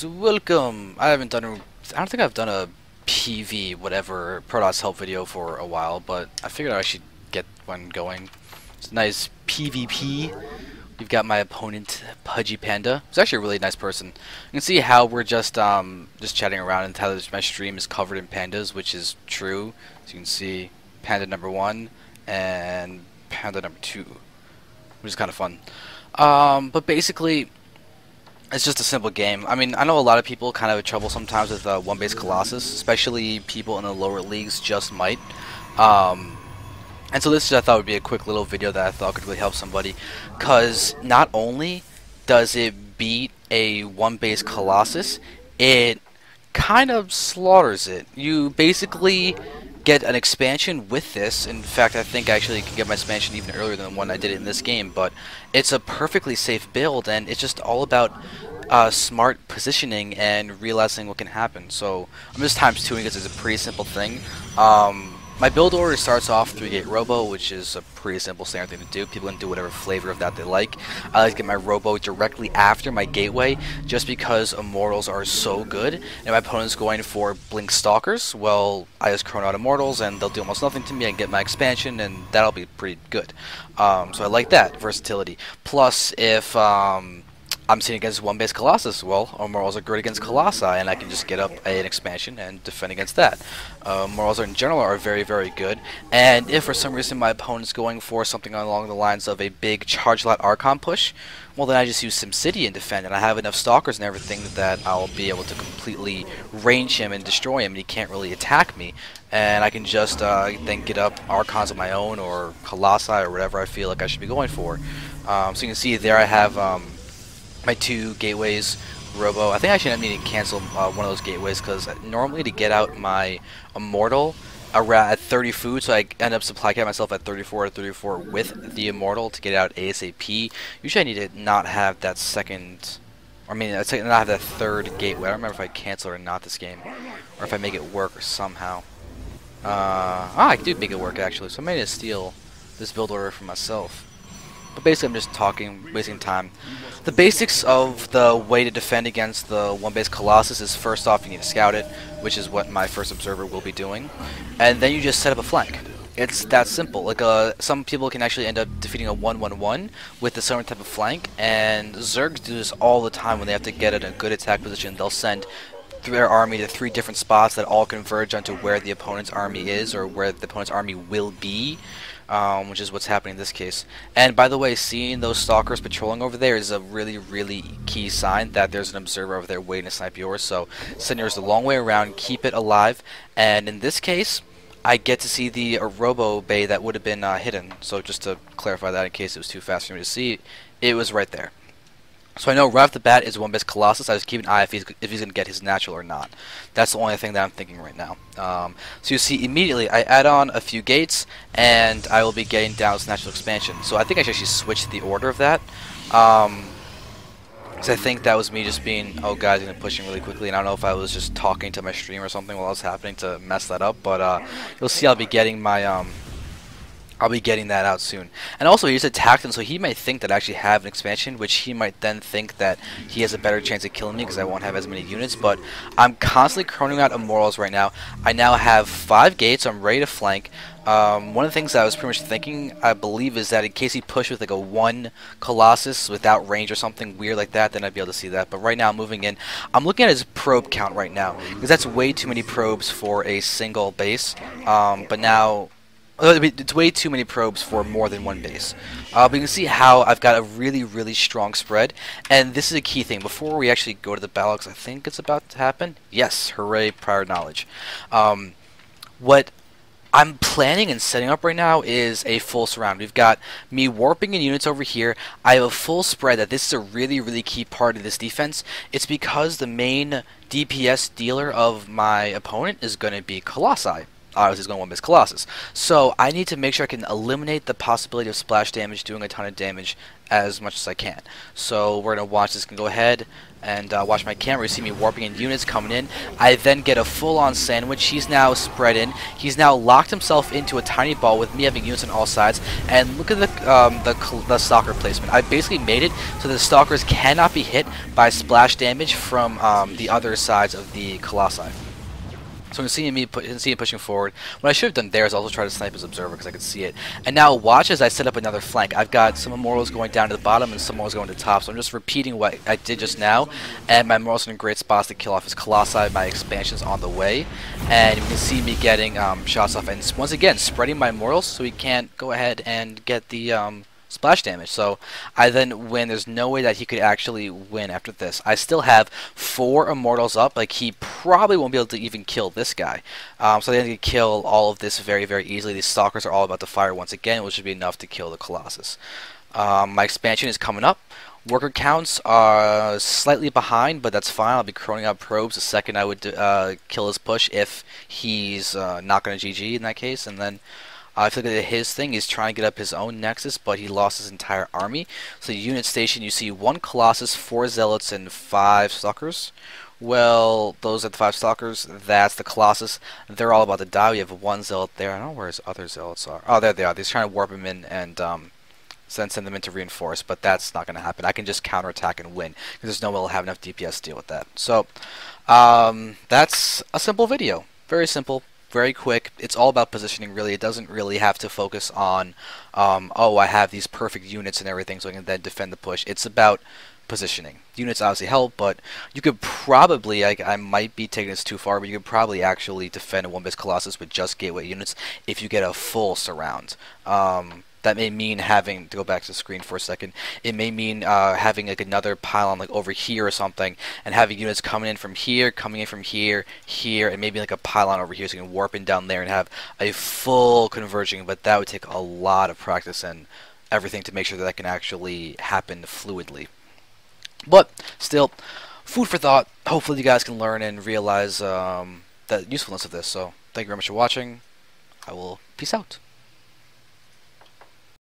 guys, welcome. I don't think I've done a PV whatever Protoss help video for a while, but I figured I should get one going. It's a nice PvP. We've got my opponent PudgyPanda. He's actually a really nice person. You can see how we're just chatting around and how my stream is covered in pandas, which is true. So you can see panda number 1 and panda number 2, which is kind of fun. But basically, it's just a simple game. I mean, I know a lot of people kind of have trouble sometimes with one-base Colossus, especially people in the lower leagues just might. And so this I thought would be a quick little video that I thought could really help somebody, because not only does it beat a one-base Colossus, it kind of slaughters it. You basically get an expansion with this. In fact, I think I actually can get my expansion even earlier than the one I did in this game, but it's a perfectly safe build, and it's just all about smart positioning and realizing what can happen. So I'm just times 2ing because it's a pretty simple thing. My build order starts off 3-gate Robo, which is a pretty simple standard thing to do. People can do whatever flavor of that they like. I like to get my Robo directly after my gateway, just because Immortals are so good. And my opponent's going for Blink Stalkers, well, I just chrono out Immortals and they'll do almost nothing to me. I can get my expansion and that'll be pretty good. So I like that versatility. Plus, if I'm sitting against one-base Colossus, well, Immortals are great against Colossi, and I can just get up an expansion and defend against that. Immortals in general are very, very good, and if for some reason my opponent's going for something along the lines of a big charge lot Archon push, well, then I just use SimCity and defend, and I have enough Stalkers and everything that I'll be able to completely range him and destroy him, and he can't really attack me. And I can just then get up Archons of my own, or Colossi, or whatever I feel like I should be going for. So you can see there I have my 2 gateways Robo. I think I should need to cancel one of those gateways, because normally to get out my Immortal around at 30 food, so I end up supply cap myself at 34 or 34 with the Immortal to get out ASAP. Usually I need to not have that second, or I mean, not have that 3rd gateway. I don't remember if I cancel or not this game, or if I make it work somehow. I do make it work actually, so I may need to steal this build order for myself. But basically I'm just talking, wasting time. The basics of the way to defend against the one-base Colossus is, first off, you need to scout it, which is what my first observer will be doing. And then you just set up a flank. It's that simple. Like some people can actually end up defeating a 1-1-1 with a certain type of flank, and Zergs do this all the time when they have to get in a good attack position. They'll send their army to 3 different spots that all converge onto where the opponent's army is, or where the opponent's army will be. Which is what's happening in this case. And by the way, seeing those Stalkers patrolling over there is a really, really key sign that there's an observer over there waiting to snipe yours. So send yours the long way around, keep it alive, and in this case, I get to see the Robo Bay that would have been hidden. So just to clarify that in case it was too fast for me to see, it was right there. So I know right off the bat is one-base Colossus. I just keep an eye if he's going to get his natural or not. That's the only thing that I'm thinking right now. So you see immediately I add on a few gates, and I will be getting down his natural expansion. So I think I should actually switch the order of that. Because I think that was me just being, oh guys, I'm going to push him really quickly, and I don't know if I was just talking to my stream or something while it was happening to mess that up. But you'll see I'll be getting my I'll be getting that out soon. And also, he's attacked him, so he might think that I actually have an expansion, which he might then think that he has a better chance of killing me because I won't have as many units. But I'm constantly chroning out Immortals right now. I now have 5 gates. I'm ready to flank. One of the things that I was pretty much thinking, I believe, is that in case he pushed with like a 1 Colossus without range or something weird like that, then I'd be able to see that. But right now, I'm moving in. I'm looking at his probe count right now, because that's way too many probes for a single base. But now, it's way too many probes for more than one base. But you can see how I've got a really, really strong spread. And this is a key thing. Before we actually go to the battle, because I think it's about to happen. Yes, hooray, prior knowledge. What I'm planning and setting up right now is a full surround. We've got me warping in units over here. I have a full spread. That this is a really, really key part of this defense. It's because the main DPS dealer of my opponent is going to be Colossi. obviously it's going to one base Colossus. So I need to make sure I can eliminate the possibility of splash damage doing a ton of damage as much as I can. So we're going to watch this. Can go ahead and watch my camera. You see me warping in units coming in. I then get a full-on sandwich. He's now spread in. He's now locked himself into a tiny ball with me having units on all sides. And look at the stalker placement. I basically made it so the stalkers cannot be hit by splash damage from the other sides of the Colossi. So you can see him pushing forward. What I should have done there is also try to snipe his observer because I could see it. And now watch as I set up another flank. I've got some immortals going down to the bottom and some immortals going to the top. So I'm just repeating what I did just now. And my immortals are in great spots to kill off his colossi. My expansion's on the way. And you can see me getting shots off. And once again, spreading my immortals so he can't go ahead and get the splash damage. So I then win. There's no way that he could actually win after this. I still have 4 immortals up. Like, he probably won't be able to even kill this guy. So they can kill all of this very, very easily. These stalkers are all about to fire once again, which should be enough to kill the Colossus. My expansion is coming up. Worker counts are slightly behind, but that's fine. I'll be croning out probes the second I would kill his push if he's not going to GG in that case. And then if you look at his thing, he's trying to get up his own Nexus, but he lost his entire army. So unit station, you see 1 Colossus, 4 Zealots, and 5 Stalkers. Well, those are the 5 Stalkers. That's the Colossus. They're all about to die. We have 1 Zealot there. I don't know where his other Zealots are. Oh, there they are. He's trying to warp him in and send them in to reinforce, but that's not going to happen. I can just counterattack and win because there's no way I'll have enough DPS to deal with that. So that's a simple video. Very simple. Very quick. It's all about positioning, really. It doesn't really have to focus on, oh, I have these perfect units and everything, so I can then defend the push. It's about positioning. Units obviously help, but you could probably, I might be taking this too far, but you could probably actually defend a one-base Colossus with just gateway units if you get a full surround. That may mean having to go back to the screen for a second. It may mean having like another pylon like over here or something, and having units coming in from here, here, and maybe like a pylon over here, so you can warp in down there and have a full converging. But that would take a lot of practice and everything to make sure that that can actually happen fluidly. But still, food for thought. Hopefully you guys can learn and realize the usefulness of this. So thank you very much for watching. I will peace out.